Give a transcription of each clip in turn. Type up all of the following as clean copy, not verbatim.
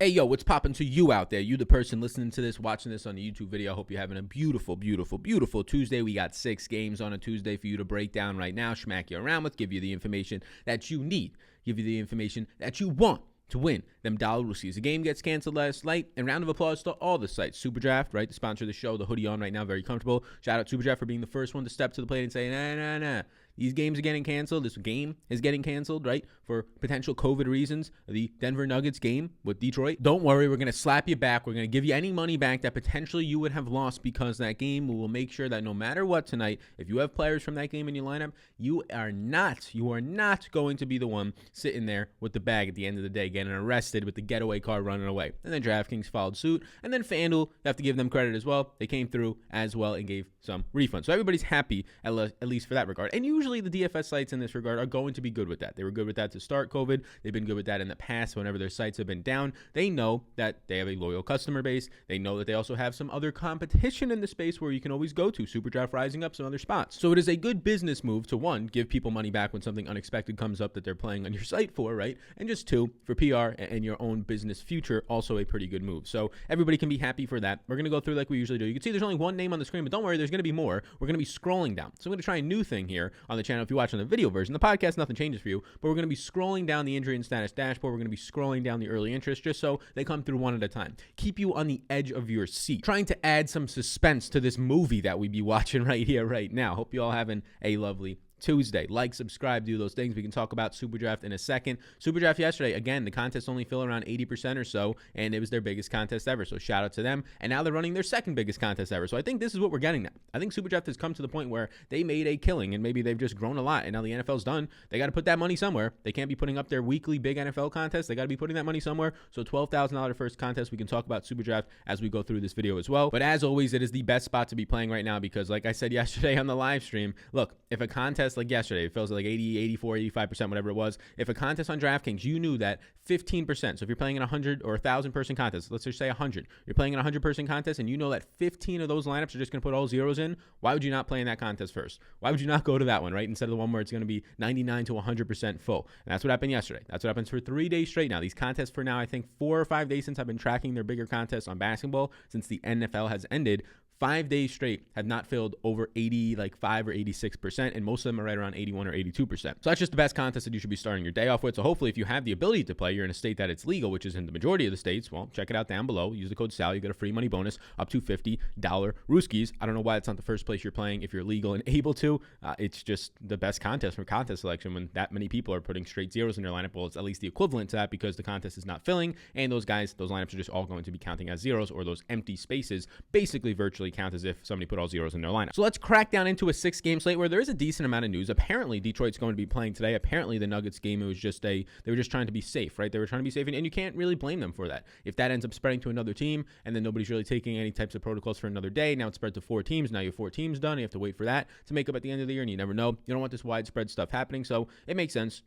Hey, yo, what's poppin' to you out there? You, the person listening to this, watching this on the YouTube video. I hope you're having a beautiful, beautiful, beautiful Tuesday. We got 6 games on a Tuesday for you to break down right now, smack you around with, give you the information that you need, give you the information that you want to win them dollar ruskies. The game gets canceled last night, and round of applause to all the sites. SuperDraft, right, the sponsor of the show, the hoodie on right now, very comfortable. Shout out SuperDraft for being the first one to step to the plate and say, nah. These games are getting canceled. This game is getting canceled, right, for potential COVID reasons. The Denver Nuggets game with Detroit. Don't worry, we're going to slap you back. We're going to give you any money back that potentially you would have lost because that game. We will make sure that no matter what tonight, if you have players from that game in your lineup, you are not going to be the one sitting there with the bag at the end of the day getting arrested with the getaway car running away. And then DraftKings followed suit. And then FanDuel, you have to give them credit as well. They came through as well and gave some refunds. So everybody's happy at least for that regard. And usually the DFS sites in this regard are going to be good with that. They were good with that to start COVID. They've been good with that in the past whenever their sites have been down. They know that they have a loyal customer base. They know that they also have some other competition in the space where you can always go to. SuperDraft rising up some other spots. So it is a good business move to, one, give people money back when something unexpected comes up that they're playing on your site for, right? And just two, for PR and your own business future, also a pretty good move. So everybody can be happy for that. We're going to go through like we usually do. You can see there's only one name on the screen, but don't worry, there's going to be more. We're going to be scrolling down. So I'm going to try a new thing here on the channel. If you watch on the video version, the podcast, nothing changes for you, but we're going to be scrolling down the injury and status dashboard. We're going to be scrolling down the early interest just so they come through one at a time. Keep you on the edge of your seat. Trying to add some suspense to this movie that we be watching right here, right now. Hope you all having a lovely Tuesday. Like, subscribe, do those things. We can talk about SuperDraft in a second. SuperDraft yesterday, again, the contest only filled around 80% or so, and it was their biggest contest ever. So shout out to them. And now they're running their second biggest contest ever. So I think this is what we're getting now. I think SuperDraft has come to the point where they made a killing, and maybe they've just grown a lot. And now the NFL's done. They got to put that money somewhere. They can't be putting up their weekly big NFL contest. They got to be putting that money somewhere. So $12,000 first contest. We can talk about SuperDraft as we go through this video as well. But as always, it is the best spot to be playing right now because, like I said yesterday on the live stream, look, if a contest like yesterday, it feels like 80, 84, 85%, whatever it was. If a contest on DraftKings, you knew that 15%, so if you're playing in 100 or 1,000 person contest, let's just say 100, you're playing in a 100 person contest and you know that 15 of those lineups are just going to put all zeros in, why would you not play in that contest first? Why would you not go to that one, right? Instead of the one where it's going to be 99 to 100% full. And that's what happened yesterday. That's what happens for 3 days straight now. These contests for now, I think 4 or 5 days since I've been tracking their bigger contests on basketball, since the NFL has ended, 5 days straight have not filled over 80, like 5 or 86%, and most of them are right around 81 or 82%. So that's just the best contest that you should be starting your day off with. So hopefully if you have the ability to play, you're in a state that it's legal, which is in the majority of the states, well, check it out down below. Use the code SAL. You get a free money bonus up to $50 Rooskies. I don't know why it's not the first place you're playing if you're legal and able to. It's just the best contest for contest selection when that many people are putting straight zeros in their lineup. Well, it's at least the equivalent to that because the contest is not filling, and those guys, those lineups are just all going to be counting as zeros, or those empty spaces basically virtually count as if somebody put all zeros in their lineup. So let's crack down into a 6-game slate where there is a decent amount of news. Apparently, Detroit's going to be playing today. Apparently, the Nuggets game, it was just they were just trying to be safe, right? They were trying to be safe, and you can't really blame them for that. If that ends up spreading to another team, and then nobody's really taking any types of protocols for another day, now it's spread to 4 teams. Now you have 4 teams done. You have to wait for that to make up at the end of the year, and you never know. You don't want this widespread stuff happening, so it makes sense,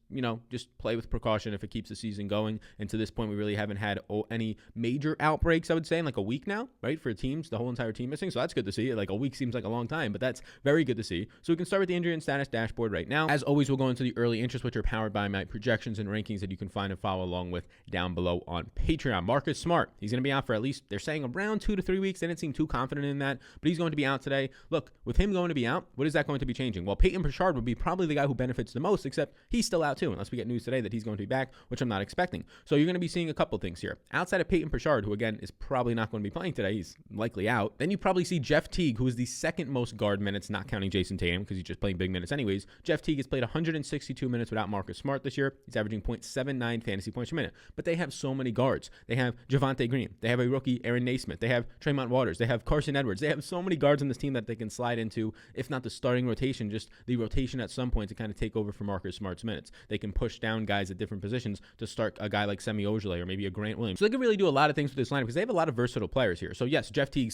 just play with precaution if it keeps the season going. And to this point, we really haven't had any major outbreaks, I would say, in like a week now, right? For teams, the whole entire team missing, so that's good to see. Like a week seems like a long time, but that's very good to see. So we can start with the injury and status dashboard right now. As always, we'll go into the early interest, which are powered by my projections and rankings that you can find and follow along with down below on Patreon. Marcus Smart, he's going to be out for at least, they're saying around 2 to 3 weeks. They didn't seem too confident in that, but he's going to be out today. Look, with him going to be out, what is that going to be changing? Well, Peyton Pritchard would be probably the guy who benefits the most, except he's still out too, unless we get news today that he's going to be back, which I'm not expecting. So you're going to be seeing a couple things here. Outside of Peyton Pritchard, who again is probably not going to be playing today, he's likely out. Then you probably see Jeff Teague, who is the second most guard minutes, not counting Jason Tatum, because he's just playing big minutes anyways. Jeff Teague has played 162 minutes without Marcus Smart this year. He's averaging 0.79 fantasy points per minute. But they have so many guards. They have Javonte Green. They have a rookie, Aaron Naismith. They have Tremont Waters. They have Carson Edwards. They have so many guards on this team that they can slide into, if not the starting rotation, just the rotation at some point to kind of take over for Marcus Smart's minutes. They can push down guys at different positions to start a guy like Semi Ojeleye or maybe a Grant Williams. So they can really do a lot of things with this lineup because they have a lot of versatile players here. So yes, Jeff Teague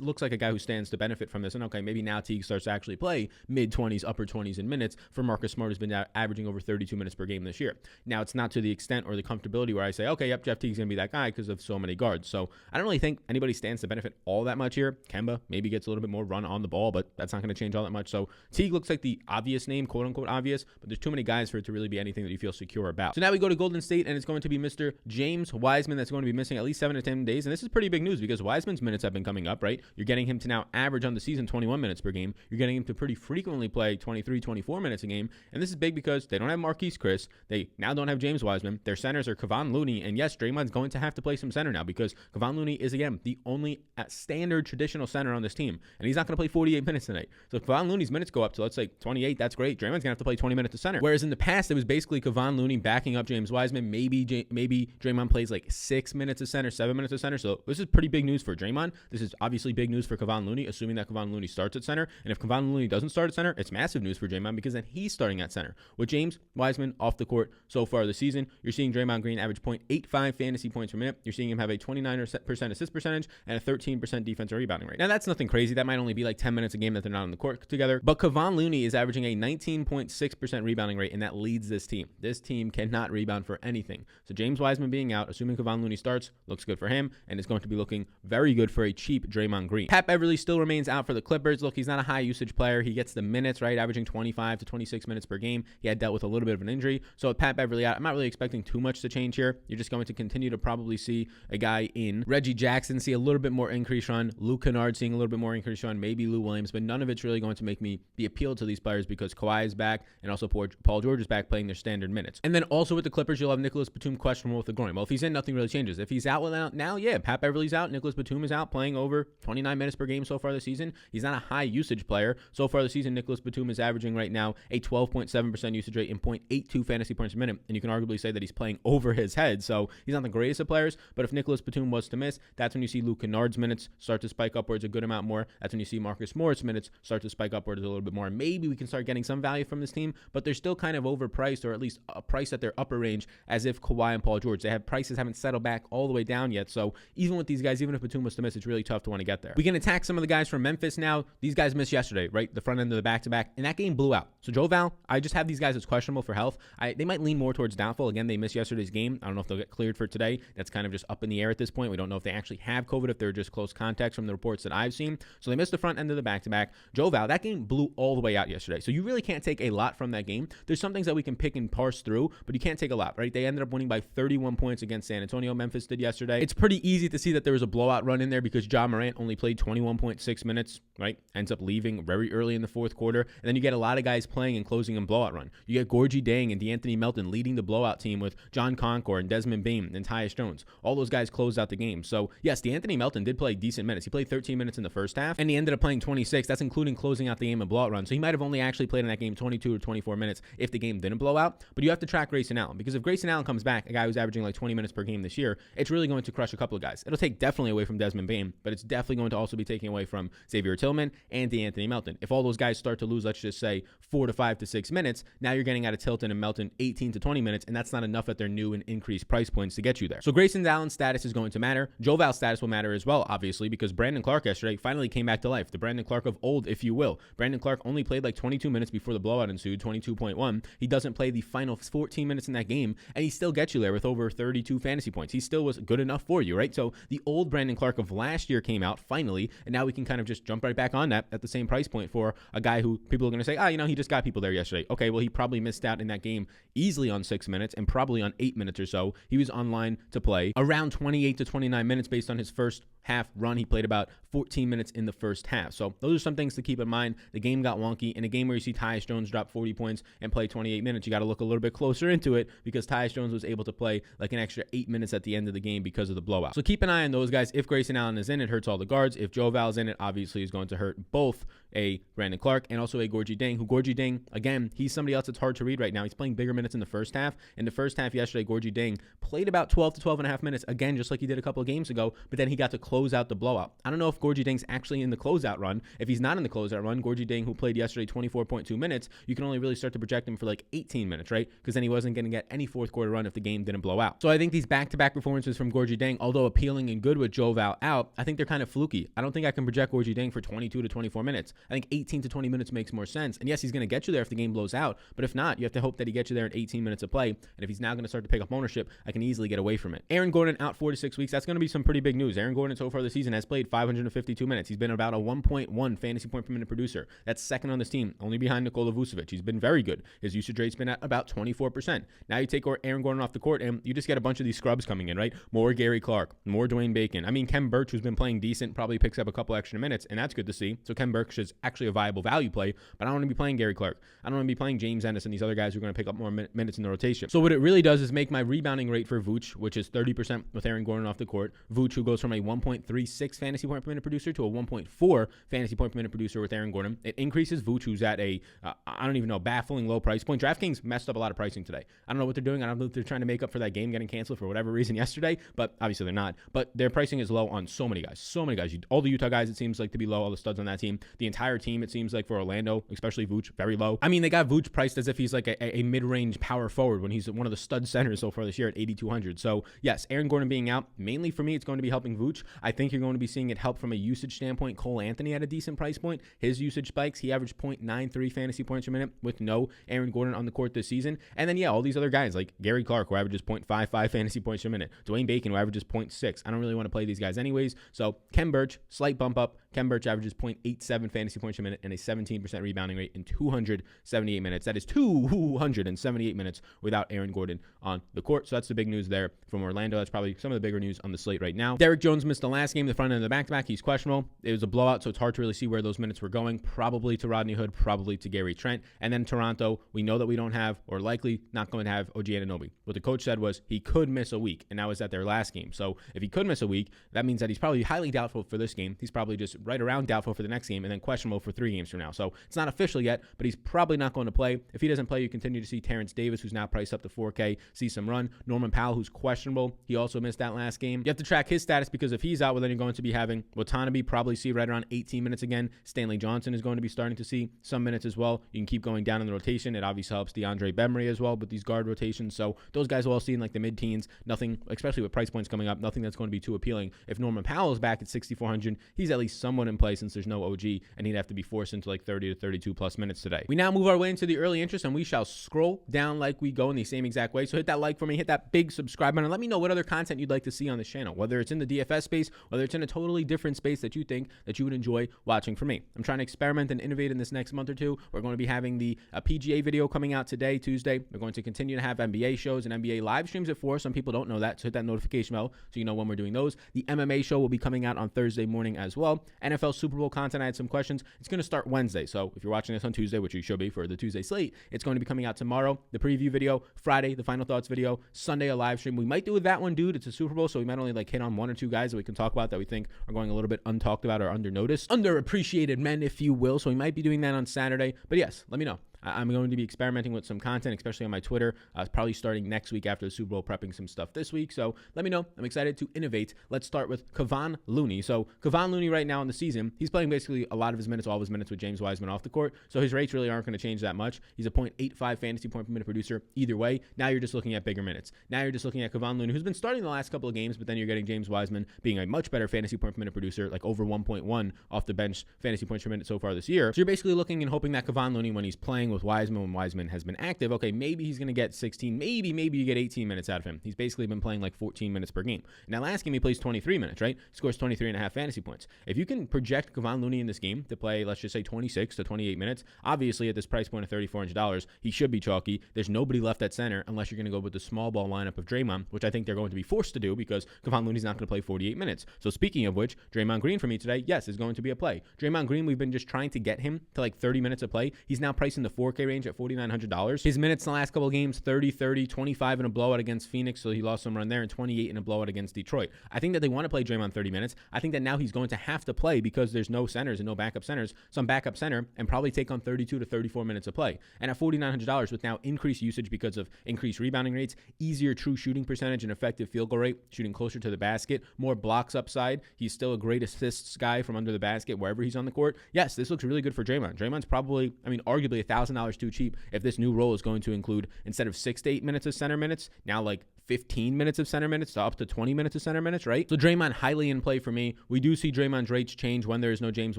looks like like a guy who stands to benefit from this. And okay, maybe now Teague starts to actually play mid-20s, upper 20s in minutes for Marcus Smart, who's been averaging over 32 minutes per game this year. Now, it's not to the extent or the comfortability where I say, okay, yep, Jeff Teague's going to be that guy because of so many guards. So I don't really think anybody stands to benefit all that much here. Kemba maybe gets a little bit more run on the ball, but that's not going to change all that much. So Teague looks like the obvious name, quote unquote obvious, but there's too many guys for it to really be anything that you feel secure about. So now we go to Golden State, and it's going to be Mr. James Wiseman that's going to be missing at least 7 to 10 days. And this is pretty big news because Wiseman's minutes have been coming up, right? You're getting him to now average on the season 21 minutes per game. You're getting him to pretty frequently play 23, 24 minutes a game. And this is big because they don't have Marquise Chris. They now don't have James Wiseman. Their centers are Kevon Looney. And yes, Draymond's going to have to play some center now because Kevon Looney is, again, the only standard traditional center on this team. And he's not going to play 48 minutes tonight. So if Kevon Looney's minutes go up to, let's say, 28, that's great. Draymond's going to have to play 20 minutes of center. Whereas in the past, it was basically Kevon Looney backing up James Wiseman. Maybe Draymond plays like 6 minutes of center, 7 minutes of center. So this is pretty big news for Draymond. This is obviously big news for Kevon Looney, assuming that Kevon Looney starts at center. And if Kevon Looney doesn't start at center, it's massive news for Draymond because then he's starting at center. With James Wiseman off the court so far this season, you're seeing Draymond Green average 0.85 fantasy points per minute. You're seeing him have a 29% assist percentage and a 13% defensive rebounding rate. Now, that's nothing crazy. That might only be like 10 minutes a game that they're not on the court together. But Kevon Looney is averaging a 19.6% rebounding rate, and that leads this team. This team cannot rebound for anything. So James Wiseman being out, assuming Kevon Looney starts, looks good for him, and it's going to be looking very good for a cheap Draymond Green. Pat Beverly still remains out for the Clippers. Look, he's not a high usage player. He gets the minutes, right, averaging 25 to 26 minutes per game. He had dealt with a little bit of an injury. So with Pat Beverly out, I'm not really expecting too much to change here. You're just going to continue to probably see a guy in Reggie Jackson see a little bit more increase run, Luke Kennard seeing a little bit more increase run, maybe Lou Williams, but none of it's really going to make me be appealed to these players because Kawhi is back and also Paul George is back playing their standard minutes. And then also with the Clippers, you'll have Nicholas Batum questionable with the groin. Well, if he's in, nothing really changes. If he's out now, yeah, Pat Beverly's out. Nicholas Batum is out playing over 29 minutes per game so far this season. He's not a high usage player. So far this season, Nicholas Batum is averaging right now a 12.7% usage rate and 0.82 fantasy points per minute. And you can arguably say that he's playing over his head. So he's not the greatest of players, but if Nicholas Batum was to miss, that's when you see Luke Kennard's minutes start to spike upwards a good amount more. That's when you see Marcus Morris minutes start to spike upwards a little bit more. And maybe we can start getting some value from this team, but they're still kind of overpriced, or at least a price at their upper range, as if Kawhi and Paul George, prices haven't settled back all the way down yet. So even with these guys, even if Batum was to miss, it's really tough to want to get there. We can attack some of the guys from Memphis now. These guys missed yesterday, right? The front end of the back-to-back, and that game blew out. So Joe Val, I just have these guys as questionable for health. They might lean more towards doubtful. Again, they missed yesterday's game. I don't know if they'll get cleared for today. That's kind of just up in the air at this point. We don't know if they actually have COVID, if they're just close contacts from the reports that I've seen. So they missed the front end of the back-to-back. Joe Val, that game blew all the way out yesterday. So you really can't take a lot from that game. There's some things that we can pick and parse through, but you can't take a lot, right? They ended up winning by 31 points against San Antonio. Memphis did yesterday. It's pretty easy to see that there was a blowout run in there because Ja Morant only played 21.6 minutes, right? Ends up leaving very early in the fourth quarter. And then you get a lot of guys playing and closing in blowout run. You get Gorgie Dang and DeAnthony Melton leading the blowout team with John Concord and Desmond Bane and Tyus Jones. All those guys closed out the game. So yes, DeAnthony Melton did play decent minutes. He played 13 minutes in the first half, and he ended up playing 26. That's including closing out the game and blowout run. So he might have only actually played in that game 22 or 24 minutes if the game didn't blow out. But you have to track Grayson Allen, because if Grayson Allen comes back, a guy who's averaging like 20 minutes per game this year, it's really going to crush a couple of guys. It'll take definitely away from Desmond Bane, but it's definitely going to also be taking away from Xavier Tillman and DeAnthony Melton. If all those guys start to lose, let's just say 4 to 5 to 6 minutes, now you're getting out of Tilton and Melton 18 to 20 minutes, and that's not enough at their new and increased price points to get you there. So Grayson Allen's status is going to matter. Joe Val's status will matter as well, obviously, because Brandon Clark yesterday finally came back to life. The Brandon Clark of old, if you will. Brandon Clark only played like 22 minutes before the blowout ensued, 22.1. He doesn't play the final 14 minutes in that game, and he still gets you there with over 32 fantasy points. He still was good enough for you, right? So the old Brandon Clark of last year came out finally, and now we can kind of just jump right back on that at the same price point for a guy who people are going to say, he just got people there yesterday. Okay, well, he probably missed out in that game easily on 6 minutes and probably on 8 minutes or so. He was online to play around 28 to 29 minutes based on his first half run. He played about 14 minutes in the first half. So those are some things to keep in mind. The game got wonky. In a game where you see Tyus Jones drop 40 points and play 28 minutes, you got to look a little bit closer into it, because Tyus Jones was able to play like an extra 8 minutes at the end of the game because of the blowout. So keep an eye on those guys. If Grayson Allen is in, it hurts all the guards. If Joe Val's in, it obviously is going to hurt both a Brandon Clark, and also a Gorgie Deng, who Gorgie Deng, again, he's somebody else that's hard to read right now. He's playing bigger minutes in the first half. In the first half yesterday, Gorgie Deng played about 12 to 12 and a half minutes, again, just like he did a couple of games ago, but then he got to close out the blowout. I don't know if Gorgie Deng's actually in the closeout run. If he's not in the closeout run, Gorgie Deng, who played yesterday 24.2 minutes, you can only really start to project him for like 18 minutes, right? Because then he wasn't going to get any fourth quarter run if the game didn't blow out. So I think these back-to-back performances from Gorgie Deng, although appealing and good with Joe Val out, I think they're kind of fluky. I don't think I can project Gorgie Deng for 22 to 24 minutes. I think 18 to 20 minutes makes more sense. And yes, he's going to get you there if the game blows out, but if not, you have to hope that he gets you there in 18 minutes of play. And if he's now going to start to pick up ownership, I can easily get away from it. Aaron Gordon out 4 to 6 weeks. That's going to be some pretty big news. Aaron Gordon so far this season has played 552 minutes. He's been about a 1.1 fantasy point per minute producer. That's second on this team, only behind Nikola Vucevic. He's been very good. His usage rate's been at about 24%. Now you take Aaron Gordon off the court, and you just get a bunch of these scrubs coming in, right? More Gary Clark, more Dwayne Bacon. I mean, Kem Birch, who's been playing decent, probably picks up a couple extra minutes, and that's good to see. So Kem Birch is actually a viable value play, but I don't want to be playing Gary Clark. I don't want to be playing James Ennis and these other guys who are going to pick up more minutes in the rotation. So what it really does is make my rebounding rate for Vooch, which is 30% with Aaron Gordon off the court. Vooch, who goes from a 1.36 fantasy point per minute producer to a 1.4 fantasy point per minute producer with Aaron Gordon. It increases Vooch, who's at a, I don't even know, baffling low price point. DraftKings messed up a lot of pricing today. I don't know what they're doing. I don't know if they're trying to make up for that game getting canceled for whatever reason yesterday, but obviously they're not. But their pricing is low on so many guys. So many guys. All the Utah guys, it seems like to be low. All the studs on that team. The entire team, it seems like for Orlando, especially Vooch, very low. I mean, they got Vooch priced as if he's like a mid-range power forward when he's one of the stud centers so far this year at 8,200. So yes, Aaron Gordon being out, mainly for me, it's going to be helping Vooch. I think you're going to be seeing it help from a usage standpoint. Cole Anthony at a decent price point. His usage spikes. He averaged 0.93 fantasy points per minute with no Aaron Gordon on the court this season. And then, yeah, all these other guys like Gary Clark, who averages 0.55 fantasy points per minute. Dwayne Bacon, who averages 0.6. I don't really want to play these guys anyways. So Kem Birch, slight bump up. Kem Birch averages 0.87 fantasy points per minute and a 17% rebounding rate in 278 minutes. That is 278 minutes without Aaron Gordon on the court. So that's the big news there from Orlando. That's probably some of the bigger news on the slate right now. Derrick Jones missed the last game, the front end of the back-to-back. He's questionable. It was a blowout, so it's hard to really see where those minutes were going. Probably to Rodney Hood, probably to Gary Trent. And then Toronto, we know that we don't have, or likely not going to have, OG Anunoby. What the coach said was he could miss a week, and that was at their last game. So if he could miss a week, that means that he's probably highly doubtful for this game. He's probably just right around doubtful for the next game, and then questionable for 3 games from now. So it's not official yet, but he's probably not going to play. If he doesn't play, you continue to see Terrence Davis, who's now priced up to 4K, see some run. Norman Powell, who's questionable. He also missed that last game. You have to track his status because if he's out, well, then you're going to be having Watanabe probably see right around 18 minutes again. Stanley Johnson is going to be starting to see some minutes as well. You can keep going down in the rotation. It obviously helps DeAndre Bembry as well with these guard rotations. So those guys will all see in like the mid-teens. Nothing, especially with price points coming up, nothing that's going to be too appealing. If Norman Powell is back at 6,400, he's at least somewhat in play since there's no OG, and he'd have to be forced into like 30 to 32 plus minutes today. We now move our way into the early interest, and we shall scroll down like we go in the same exact way. So hit that like for me, hit that big subscribe button, and let me know what other content you'd like to see on this channel, whether it's in the DFS space, whether it's in a totally different space that you think that you would enjoy watching from me. I'm trying to experiment and innovate in this next month or two. We're going to be having the PGA video coming out today, Tuesday. We're going to continue to have NBA shows and NBA live streams at 4. Some people don't know that, so hit that notification bell so you know when we're doing those. The MMA show will be coming out on Thursday morning as well. NFL Super Bowl content, I had some questions. It's going to start Wednesday, so if you're watching this on Tuesday, which you should be for the Tuesday slate, it's going to be coming out tomorrow, the preview video, Friday, the final thoughts video, Sunday, a live stream. We might do with that one, dude. It's a Super Bowl, so we might only like hit on 1 or 2 guys that we can talk about that we think are going a little bit untalked about or undernoticed, underappreciated men, if you will. So we might be doing that on Saturday. But yes, let me know. I'm going to be experimenting with some content, especially on my Twitter. Probably starting next week after the Super Bowl, prepping some stuff this week. So let me know. I'm excited to innovate. Let's start with Kevon Looney. So Kevon Looney right now in the season, he's playing basically a lot of his minutes, all of his minutes with James Wiseman off the court. So his rates really aren't going to change that much. He's a 0.85 fantasy point per minute producer either way. Now you're just looking at bigger minutes. Now you're just looking at Kevon Looney, who's been starting the last couple of games, but then you're getting James Wiseman being a much better fantasy point per minute producer, like over 1.1 off the bench fantasy points per minute so far this year. So you're basically looking and hoping that Kevon Looney, when he's playing with Wiseman, when Wiseman has been active, okay, maybe he's going to get 16, maybe you get 18 minutes out of him. He's basically been playing like 14 minutes per game. Now, last game he plays 23 minutes, right? Scores 23.5 fantasy points. If you can project Kevon Looney in this game to play, let's just say 26 to 28 minutes, obviously at this price point of $3,400, he should be chalky. There's nobody left at center unless you're going to go with the small ball lineup of Draymond, which I think they're going to be forced to do because Kevon Looney's not going to play 48 minutes. So speaking of which, Draymond Green for me today, yes, is going to be a play. Draymond Green, we've been just trying to get him to like 30 minutes of play. He's now priced in the 4K range at $4,900. His minutes in the last couple of games, 30, 30, 25 in a blowout against Phoenix, so he lost some run there, and 28 in a blowout against Detroit. I think that they want to play Draymond 30 minutes. I think that now he's going to have to play because there's no centers and no backup centers, some backup center, and probably take on 32 to 34 minutes of play. And at $4,900 with now increased usage because of increased rebounding rates, easier true shooting percentage and effective field goal rate, shooting closer to the basket, more blocks upside. He's still a great assists guy from under the basket wherever he's on the court. Yes, this looks really good for Draymond. Draymond's probably, arguably $1,000 too cheap if this new role is going to include, instead of 6 to 8 minutes of center minutes, now like 15 minutes of center minutes to up to 20 minutes of center minutes, right? So Draymond highly in play for me. We do see Draymond's rates change when there is no James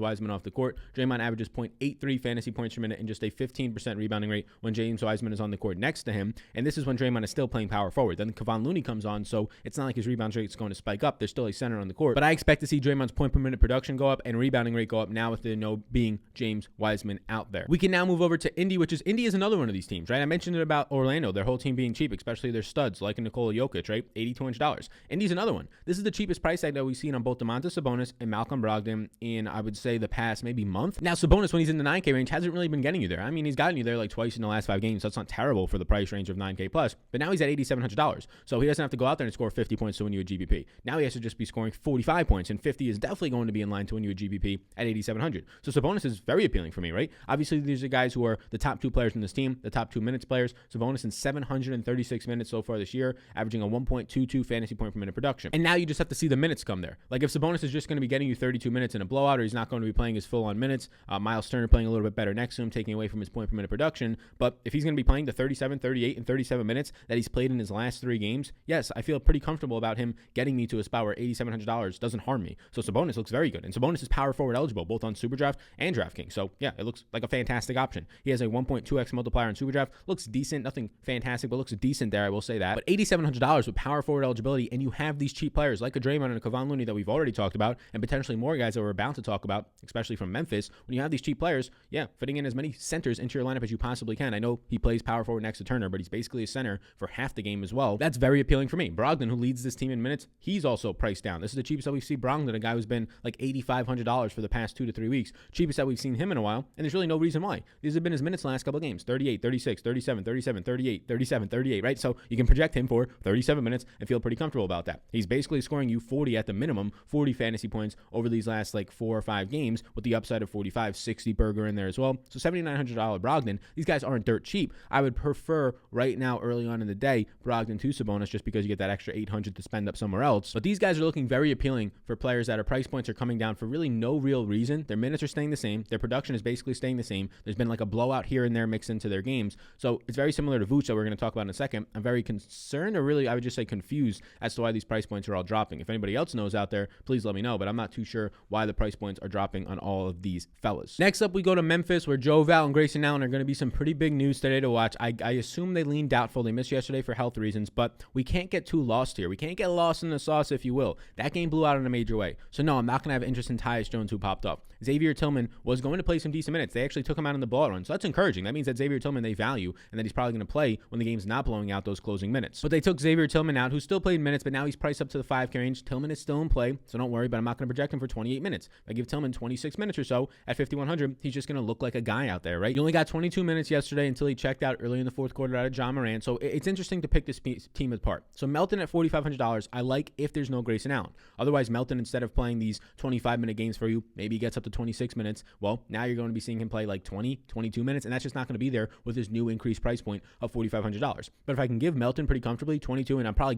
Wiseman off the court. Draymond averages 0.83 fantasy points per minute and just a 15% rebounding rate when James Wiseman is on the court next to him. And this is when Draymond is still playing power forward. Then Kevon Looney comes on, so it's not like his rebound rate is going to spike up. There's still a center on the court. But I expect to see Draymond's point per minute production go up and rebounding rate go up now with the no being James Wiseman out there. We can now move over to Indy, Indy is another one of these teams, right? I mentioned it about Orlando, their whole team being cheap, especially their studs like Nikola Jokic, right? $8,200. Indy's another one. This is the cheapest price tag that we've seen on both Domantas Sabonis and Malcolm Brogdon in, I would say, the past maybe month. Now, Sabonis, when he's in the 9K range, hasn't really been getting you there. He's gotten you there like twice in the last 5 games, so that's not terrible for the price range of 9K plus, but now he's at $8,700. So he doesn't have to go out there and score 50 points to win you a GPP. Now he has to just be scoring 45 points, and 50 is definitely going to be in line to win you a GPP at $8,700. So Sabonis is very appealing for me, right? Obviously, these are guys who are the top 2 players in this team, the top 2 minutes players. Sabonis in 736 minutes so far this year, averaging a 1.22 fantasy point per minute production. And now you just have to see the minutes come there. Like if Sabonis is just going to be getting you 32 minutes in a blowout, or he's not going to be playing his full on minutes, Miles Turner playing a little bit better next to him, taking away from his point per minute production. But if he's going to be playing the 37, 38, and 37 minutes that he's played in his last 3 games, yes, I feel pretty comfortable about him getting me to a spot where $8,700 doesn't harm me. So Sabonis looks very good. And Sabonis is power forward eligible, both on Superdraft and DraftKings. So yeah, it looks like a fantastic option. He has a 1.2x multiplier on Superdraft. Looks decent, nothing fantastic, but looks decent there, I will say that. But $8,700 with power forward eligibility, and you have these cheap players like a Draymond and a Kevon Looney that we've already talked about, and potentially more guys that we're about to talk about, especially from Memphis. When you have these cheap players, yeah, fitting in as many centers into your lineup as you possibly can. I know he plays power forward next to Turner, but he's basically a center for half the game as well. That's very appealing for me. Brogdon, who leads this team in minutes, he's also priced down. This is the cheapest that we've seen Brogdon, a guy who's been like $8,500 for the past 2 to 3 weeks. Cheapest that we've seen him in a while, and there's really no reason why. These have been his minutes the last couple of games: 38, 36, 37, 37, 38, 37, 38, right? So you can project him for 37 minutes and feel pretty comfortable about that. He's basically scoring you 40 at the minimum, 40 fantasy points over these last like 4 or 5 games, with the upside of 45, 60 burger in there as well. So $7,900 Brogdon. These guys aren't dirt cheap. I would prefer right now, early on in the day, Brogdon to Sabonis, just because you get that extra $800 to spend up somewhere else. But these guys are looking very appealing for players that are price points are coming down for really no real reason. Their minutes are staying the same. Their production is basically staying the same. There's been like a blowout here and there mixed into their games. So it's very similar to Vooch that we're going to talk about in a second. I'm very concerned, or really I would just say confused, as to why these price points are all dropping. If anybody else knows out there, please let me know, but I'm not too sure why the price points are dropping on all of these fellas. Next up, we go to Memphis, where Joe Val and Grayson Allen are going to be some pretty big news today to watch. I assume they lean doubtful. They missed yesterday for health reasons, but we can't get too lost here. We can't get lost in the sauce, if you will. That game blew out in a major way. So no, I'm not going to have interest in Tyus Jones, who popped up. Xavier Tillman was going to play some decent minutes. They actually took him out in the ball run, so that's encouraging. That means that Xavier Tillman they value, and that he's probably going to play when the game's not blowing out those closing minutes. But they took Xavier Tillman out, who still played minutes, but now he's priced up to the 5K range. Tillman is still in play, so don't worry, but I'm not going to project him for 28 minutes. If I give Tillman 26 minutes or so at 5,100, he's just going to look like a guy out there, right? He only got 22 minutes yesterday until he checked out early in the 4th quarter out of John Morant, so it's interesting to pick this team apart. So Melton at $4,500, I like if there's no Grayson Allen. Otherwise, Melton, instead of playing these 25-minute games for you, maybe he gets up to 26 minutes. Well, now you're going to be seeing him play like 20, 22 minutes, and that's just not going to be there with his new increased price point of $4,500. But if I can give Melton pretty comfortably 22, and I'm probably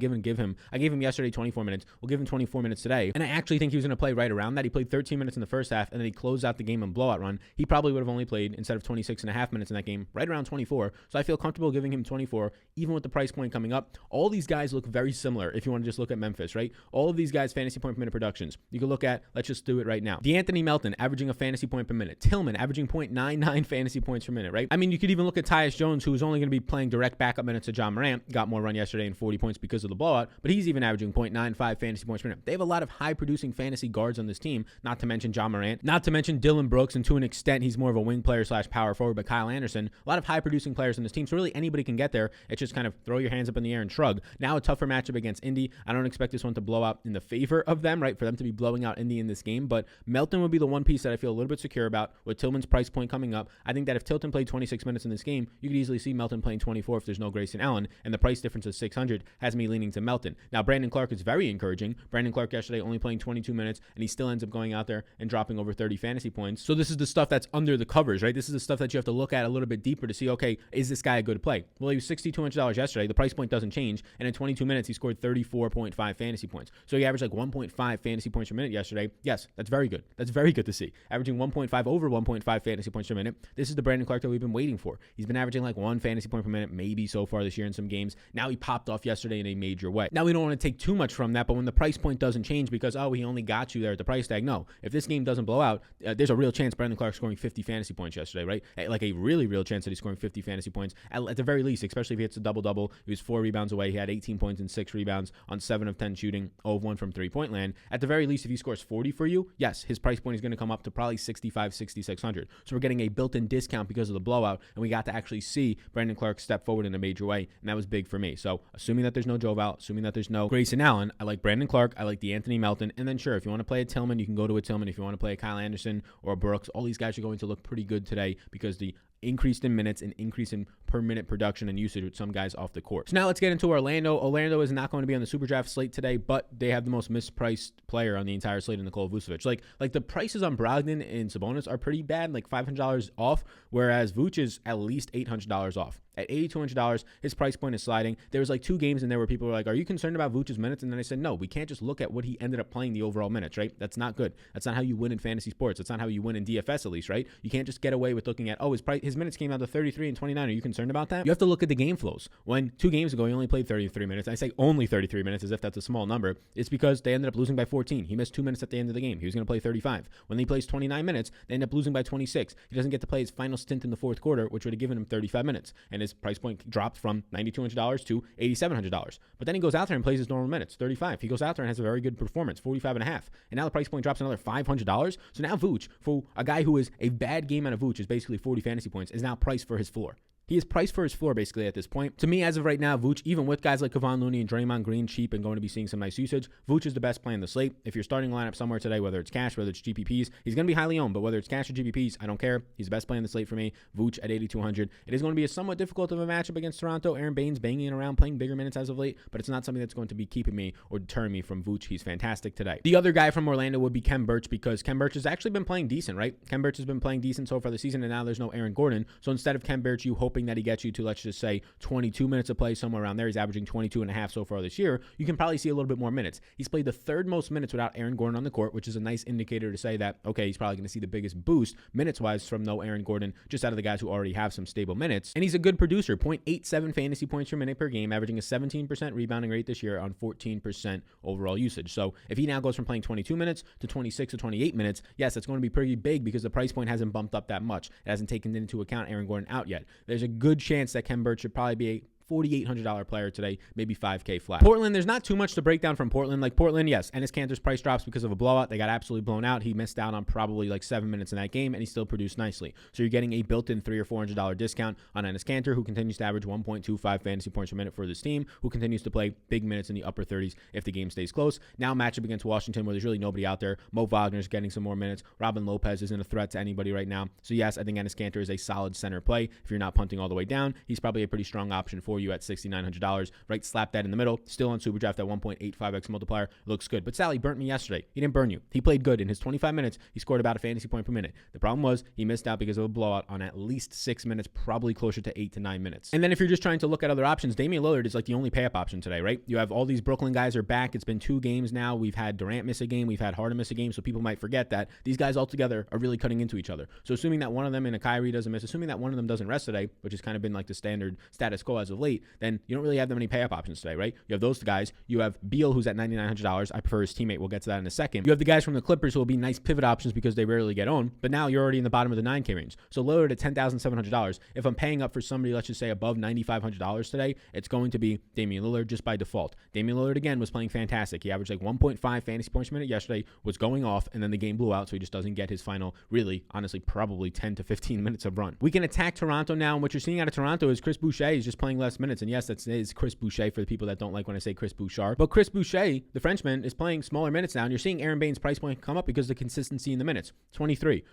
I gave him yesterday 24 minutes. We'll give him 24 minutes today. And I actually think he was going to play right around that. He played 13 minutes in the first half, and then he closed out the game in blowout run. He probably would have only played, instead of 26 and a half minutes in that game, right around 24. So I feel comfortable giving him 24, even with the price point coming up. All these guys look very similar if you want to just look at Memphis, right? All of these guys, fantasy point per minute productions. You can look at, let's just do it right now. DeAnthony Melton averaging a fantasy point per minute. Tillman averaging 0.99 fantasy points per minute, right? I mean, you could even look at Tyus Jones, who was only going to be playing direct backup minutes to John Morant, got more run yesterday yesterday and 40 points because of the blowout, but he's even averaging 0.95 fantasy points per minute. They have a lot of high-producing fantasy guards on this team, not to mention Ja Morant, not to mention Dylan Brooks, and to an extent, he's more of a wing player / power forward, but Kyle Anderson, a lot of high-producing players on this team, so really anybody can get there. It's just kind of throw your hands up in the air and shrug. Now a tougher matchup against Indy. I don't expect this one to blow out in the favor of them, right, for them to be blowing out Indy in this game, but Melton would be the one piece that I feel a little bit secure about with Tillman's price point coming up. I think that if Tilton played 26 minutes in this game, you could easily see Melton playing 24 if there's no Grayson Allen, and the price difference of 600 has me leaning to Melton. Now, Brandon Clark is very encouraging. Brandon Clark yesterday only playing 22 minutes, and he still ends up going out there and dropping over 30 fantasy points. So this is the stuff that's under the covers, right? This is the stuff that you have to look at a little bit deeper to see, okay, is this guy a good play? Well, he was $6,200 yesterday. The price point doesn't change, and in 22 minutes, he scored 34.5 fantasy points. So he averaged like 1.5 fantasy points per minute yesterday. Yes, that's very good. That's very good to see. Averaging 1.5 over 1.5 fantasy points per minute. This is the Brandon Clark that we've been waiting for. He's been averaging like 1 fantasy point per minute, maybe so far this year in some games. Now he popped off yesterday in a major way. Now we don't want to take too much from that, but when the price point doesn't change because, oh, he only got you there at the price tag. No, if this game doesn't blow out, there's a real chance Brandon Clark scoring 50 fantasy points yesterday, right? Like a really real chance that he's scoring 50 fantasy points at the very least, especially if he hits a double-double. He was 4 rebounds away. He had 18 points and 6 rebounds on 7 of 10 shooting, 0 of 1 from three-point land. At the very least, if he scores 40 for you, yes, his price point is going to come up to probably 65, 6,600. So we're getting a built-in discount because of the blowout, and we got to actually see Brandon Clark step forward in a major way, and that was big for me. So assuming that there's no Joval, assuming that there's no Grayson Allen, I like Brandon Clark, I like DeAnthony Melton, and then sure, if you want to play a Tillman, you can go to a Tillman. If you want to play a Kyle Anderson or a Brooks, all these guys are going to look pretty good today because the increased in minutes and increase in per minute production and usage with some guys off the court. So now let's get into Orlando. Orlando is not going to be on the super draft slate today, but they have the most mispriced player on the entire slate in Nikola Vucevic. Like the prices on Brogdon and Sabonis are pretty bad, like $500 off, whereas Vuce is at least $800 off. At $8,200, his price point is sliding. There was like 2 games in there where people were like, are you concerned about Vuce's minutes? And then I said, no, we can't just look at what he ended up playing the overall minutes, right? That's not good. That's not how you win in fantasy sports. That's not how you win in DFS at least, right? You can't just get away with looking at, oh, his minutes came out to 33 and 29. Are you concerned about that? You have to look at the game flows. When 2 games ago, he only played 33 minutes. I say only 33 minutes as if that's a small number. It's because they ended up losing by 14. He missed 2 minutes at the end of the game. He was going to play 35. When he plays 29 minutes, they end up losing by 26. He doesn't get to play his final stint in the fourth quarter, which would have given him 35 minutes. And his price point dropped from $9,200 to $8,700. But then he goes out there and plays his normal minutes, 35. He goes out there and has a very good performance, 45 and a half. And now the price point drops another $500. So now Vooch, for a guy who is a bad game out of Vooch, is basically 40 fantasy points, is now priced for his floor. He is priced for his floor basically at this point. To me, as of right now, Vooch, even with guys like Kevon Looney and Draymond Green cheap and going to be seeing some nice usage, Vooch is the best play in the slate. If you're starting a lineup somewhere today, whether it's cash, whether it's GPPs, he's going to be highly owned, but whether it's cash or GPPs, I don't care. He's the best play in the slate for me. Vooch at 8,200. It is going to be a somewhat difficult of a matchup against Toronto. Aaron Baines banging around, playing bigger minutes as of late, but it's not something that's going to be keeping me or deterring me from Vooch. He's fantastic today. The other guy from Orlando would be Khem Birch because Khem Birch has actually been playing decent, right? Khem Birch has been playing decent so far this season, and now there's no Aaron Gordon. So instead of Khem Birch, you hoping that he gets you to, let's just say, 22 minutes of play, somewhere around there. He's averaging 22 and a half so far this year. You can probably see a little bit more minutes. He's played the 3rd most minutes without Aaron Gordon on the court, which is a nice indicator to say that, okay, he's probably going to see the biggest boost minutes-wise from no Aaron Gordon, just out of the guys who already have some stable minutes. And he's a good producer, 0.87 fantasy points per minute per game, averaging a 17% rebounding rate this year on 14% overall usage. So if he now goes from playing 22 minutes to 26 to 28 minutes, yes, that's going to be pretty big because the price point hasn't bumped up that much. It hasn't taken into account Aaron Gordon out yet. There's a good chance that Khem Birch should probably be a $4,800 player today, maybe $5K flat. Portland, there's not too much to break down from Portland. Like Portland, yes, Enes Kanter's price drops because of a blowout. They got absolutely blown out. He missed out on probably like 7 minutes in that game, and he still produced nicely. So you're getting a built-in $300 or $400 discount on Enes Kanter, who continues to average 1.25 fantasy points per minute for this team, who continues to play big minutes in the upper 30s if the game stays close. Now matchup against Washington, where there's really nobody out there. Mo Wagner's getting some more minutes. Robin Lopez isn't a threat to anybody right now. So yes, I think Enes Kanter is a solid center play. If you're not punting all the way down, he's probably a pretty strong option for you at $6,900. Right, slap that in the middle. Still on Superdraft at 1.85x multiplier. Looks good. But Sally burnt me yesterday. He didn't burn you. He played good. In his 25 minutes, he scored about a fantasy point per minute. The problem was he missed out because of a blowout on at least 6 minutes, probably closer to 8 to 9 minutes. And then if you're just trying to look at other options, Damian Lillard is like the only pay-up option today, right? You have all these Brooklyn guys are back. It's been 2 games now. We've had Durant miss a game. We've had Harden miss a game. So people might forget that these guys all together are really cutting into each other. So assuming that one of them and a Kyrie doesn't miss, assuming that one of them doesn't rest today, which has kind of been like the standard status quo as of late, slate, then you don't really have that many pay-up options today, right? You have those guys. You have Beal, who's at $9,900. I prefer his teammate. We'll get to that in a second. You have the guys from the Clippers who will be nice pivot options because they rarely get owned, but now you're already in the bottom of the 9K range. So Lillard at $10,700. If I'm paying up for somebody, let's just say above $9,500 today, it's going to be Damian Lillard just by default. Damian Lillard, again, was playing fantastic. He averaged like 1.5 fantasy points per minute yesterday, was going off, and then the game blew out, so he just doesn't get his final, really, honestly, probably 10 to 15 minutes of run. We can attack Toronto now, and what you're seeing out of Toronto is Chris Boucher is just playing less minutes, and yes, that is Chris Boucher for the people that don't like when I say Chris Bouchard, but Chris Boucher, the Frenchman, is playing smaller minutes now, and you're seeing Aaron Baines' price point come up because of the consistency in the minutes. 23,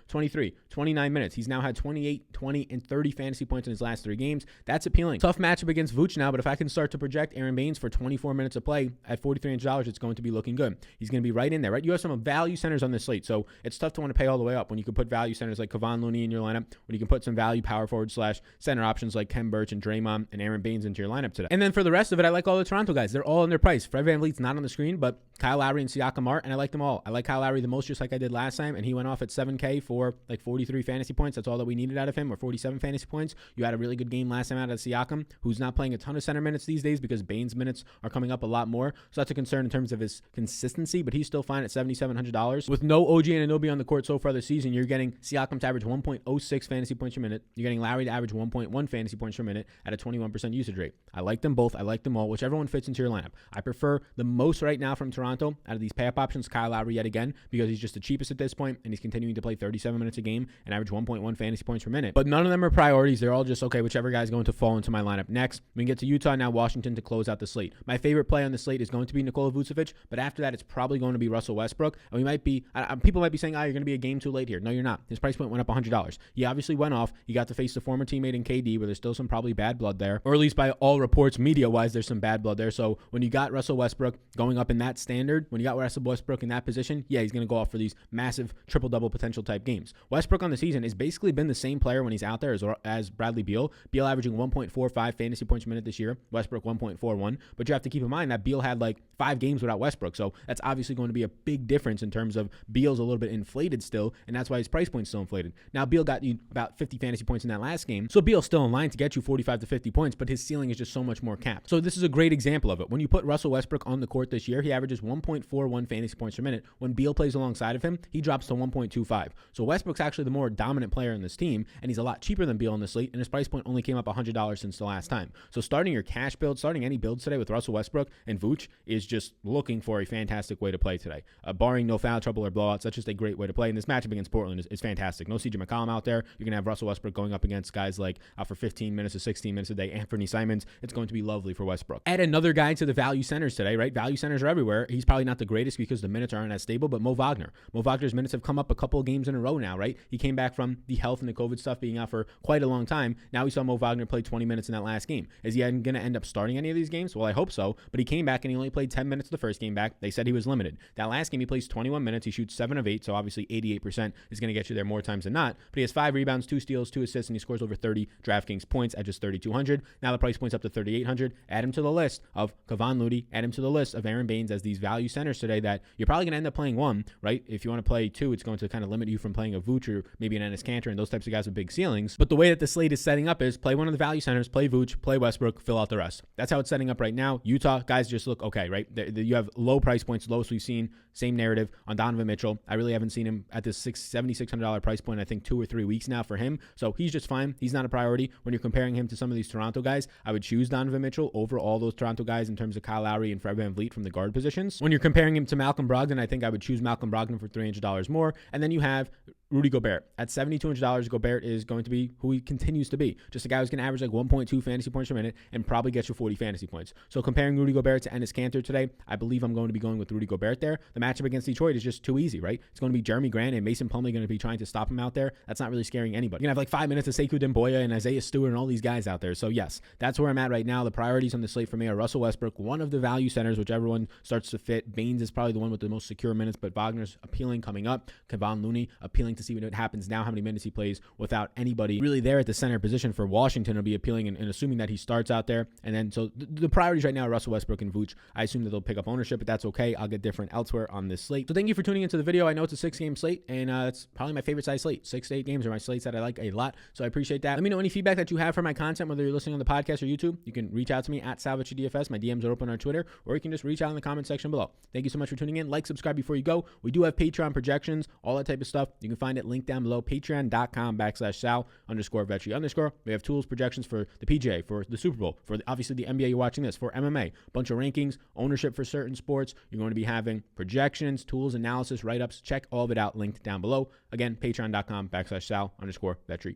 29 minutes. He's now had 28, 20, and 30 fantasy points in his last 3 games. That's appealing. Tough matchup against Vooch now, but if I can start to project Aaron Baines for 24 minutes of play at $4,300, it's going to be looking good. He's going to be right in there, right? You have some value centers on this slate, so it's tough to want to pay all the way up when you can put value centers like Kevon Looney in your lineup, when you can put some value power forward / center options like Kem Birch and Draymond and Aaron Baines into your lineup today. And then for the rest of it, I like all the Toronto guys. They're all in their price. Fred VanVleet's not on the screen, but Kyle Lowry and Siakam are, and I like them all. I like Kyle Lowry the most, just like I did last time, and he went off at 7K for like 43 fantasy points. That's all that we needed out of him, or 47 fantasy points. You had a really good game last time out of Siakam, who's not playing a ton of center minutes these days because Baines' minutes are coming up a lot more. So that's a concern in terms of his consistency, but he's still fine at $7,700. With no OG Anunoby on the court so far this season, you're getting Siakam to average 1.06 fantasy points per minute. You're getting Lowry to average 1.1 fantasy points per minute at a 21% usage rate. I like them both. I like them all. Whichever one fits into your lineup. I prefer the most right now from Toronto out of these pay-up options, Kyle Lowry yet again, because he's just the cheapest at this point, and he's continuing to play 37 minutes a game and average 1.1 fantasy points per minute. But none of them are priorities. They're all just, okay, whichever guy's going to fall into my lineup next. We can get to Utah now, Washington to close out the slate. My favorite play on the slate is going to be Nikola Vucevic, but after that, it's probably going to be Russell Westbrook. And we might be, people might be saying, you're going to be a game too late here. No, you're not. His price point went up $100. He obviously went off. He got to face the former teammate in KD, where there's still some probably bad blood there, or at least by all reports, media-wise, there's some bad blood there. So when you got Russell Westbrook going up in that standard, when you got Russell Westbrook in that position, yeah, he's going to go off for these massive triple-double potential type games. Westbrook on the season has basically been the same player when he's out there as Bradley Beal. Beal averaging 1.45 fantasy points per minute this year. Westbrook 1.41. But you have to keep in mind that Beal had like 5 games without Westbrook. So that's obviously going to be a big difference in terms of Beal's a little bit inflated still, and that's why his price point's still inflated. Now, Beal got you about 50 fantasy points in that last game. So Beal's still in line to get you 45 to 50 points, but his ceiling is just so much more capped. So this is a great example of it. When you put Russell Westbrook on the court this year, he averages 1.41 fantasy points per minute. When Beal plays alongside of him, he drops to 1.25. So Westbrook's actually the more dominant player in this team, and he's a lot cheaper than Beal on the slate, and his price point only came up $100 since the last time. So starting your cash build, starting any builds today with Russell Westbrook and Vooch is just looking for a fantastic way to play today. Barring no foul trouble or blowouts, that's just a great way to play. And this matchup against Portland is fantastic. No CJ McCollum out there. You're going to have Russell Westbrook going up against guys like for 15 minutes to 16 minutes a day, Anthony Simons. It's going to be lovely for Westbrook. Add another guy to the value centers today, right? Value centers are everywhere. He's probably not the greatest because the minutes aren't as stable, but Mo Wagner. Mo Wagner's minutes have come up a couple of games in a row now, right? He came back from the health and the COVID stuff being out for quite a long time. Now we saw Mo Wagner play 20 minutes in that last game. Is he going to end up starting any of these games? Well, I hope so, but he came back and he only played 10 minutes the first game back. They said he was limited. That last game, he plays 21 minutes. He shoots 7 of 8, so obviously 88% is going to get you there more times than not. But he has 5 rebounds, 2 steals, 2 assists, and he scores over 30 DraftKings points at just $3,200. Now the price point's up to $3,800. Add him to the list of Kevon Looney. Add him to the list of Aaron Baines as these value centers today that you're probably going to end up playing one, right? If you want to play 2, it's going to kind of limit you from playing a Vooch or maybe an Enes Kanter and those types of guys with big ceilings. But the way that the slate is setting up is play one of the value centers, play Vooch, play Westbrook, fill out the rest. That's how it's setting up right now. Utah guys just look okay, right? You have low price points, lowest we've seen. Same narrative on Donovan Mitchell. I really haven't seen him at this $7,600 price point, I think 2 or 3 weeks now for him. So he's just fine. He's not a priority. When you're comparing him to some of these Toronto guys, I would choose Donovan Mitchell over all those Toronto guys in terms of Kyle Lowry and Fred VanVleet from the guard positions. When you're comparing him to Malcolm Brogdon, I think I would choose Malcolm Brogdon for $300 more. And then you have Rudy Gobert. At $7,200, Gobert is going to be who he continues to be. Just a guy who's going to average like 1.2 fantasy points per minute and probably get you 40 fantasy points. So comparing Rudy Gobert to Enes Kanter today, I believe I'm going to be going with Rudy Gobert there. The matchup against Detroit is just too easy, right? It's going to be Jeremy Grant and Mason Plumlee going to be trying to stop him out there. That's not really scaring anybody. You're going to have like 5 minutes of Sekou Demboya and Isaiah Stewart and all these guys out there. So yes, that's where I'm at right now. The priorities on the slate for me are Russell Westbrook, one of the value centers, whichever one starts to fit. Baines is probably the one with the most secure minutes, but Wagner's appealing coming up. Kevon Looney appealing to to see what happens now, how many minutes he plays without anybody really there at the center position for Washington to be appealing, and assuming that he starts out there. And then so the priorities right now are Russell Westbrook and Vooch. I assume that they'll pick up ownership, but that's okay. I'll get different elsewhere on this slate. So thank you for tuning into the video. I know it's a 6-game slate, and it's probably my favorite size slate. 6 to 8 games are my slates that I like a lot, so I appreciate that. Let me know any feedback that you have for my content, whether you're listening on the podcast or YouTube. You can reach out to me at Sal Vetri DFS. My DMs are open on Twitter, or you can just reach out in the comment section below. Thank you so much for tuning in. Like, subscribe before you go. We do have Patreon projections, all that type of stuff. You can find it linked down below, patreon.com/Sal_Vetri_. We have tools, projections for the PGA, for the Super Bowl, for obviously the NBA you're watching this, for MMA, bunch of rankings, ownership for certain sports. You're going to be having projections, tools, analysis, write-ups. Check all of it out, linked down below. Again, patreon.com/Sal_Vetri_.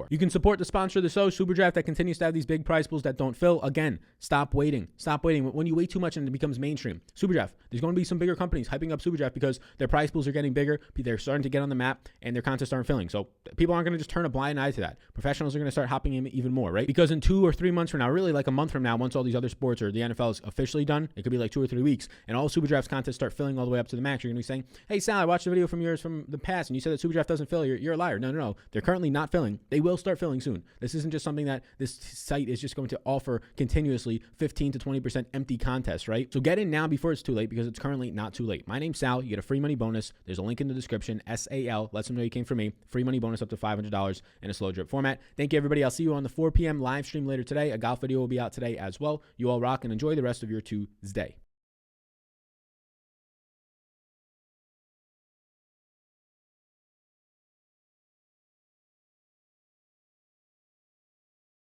You can support the sponsor of the show, SuperDraft, that continues to have these big prize pools that don't fill. Again, stop waiting. When you wait too much and it becomes mainstream. SuperDraft, there's going to be some bigger companies hyping up SuperDraft because their prize pools are getting bigger. They're starting to get on the map, and their contests aren't filling. So people aren't going to just turn a blind eye to that. Professionals are going to start hopping in even more, right? Because in 2 or 3 months from now, really like a month from now, once all these other sports or the NFL is officially done, it could be like 2 or 3 weeks, and all SuperDraft's contests start filling all the way up to the max. You're going to be saying, hey, Sal, I watched a video from yours from the past, and you said that SuperDraft doesn't fill. You're a liar. No. They're currently not filling. They will start filling soon. This isn't just something that this site is just going to offer continuously 15 to 20% empty contests, right? So get in now before it's too late, because it's currently not too late. My name's Sal. You get a free money bonus. There's a link in the description, SAL. Lets them know you came from me. Free money bonus up to $500 in a slow drip format. Thank you, everybody. I'll see you on the 4 p.m. live stream later today. A golf video will be out today as well. You all rock and enjoy the rest of your Tuesday.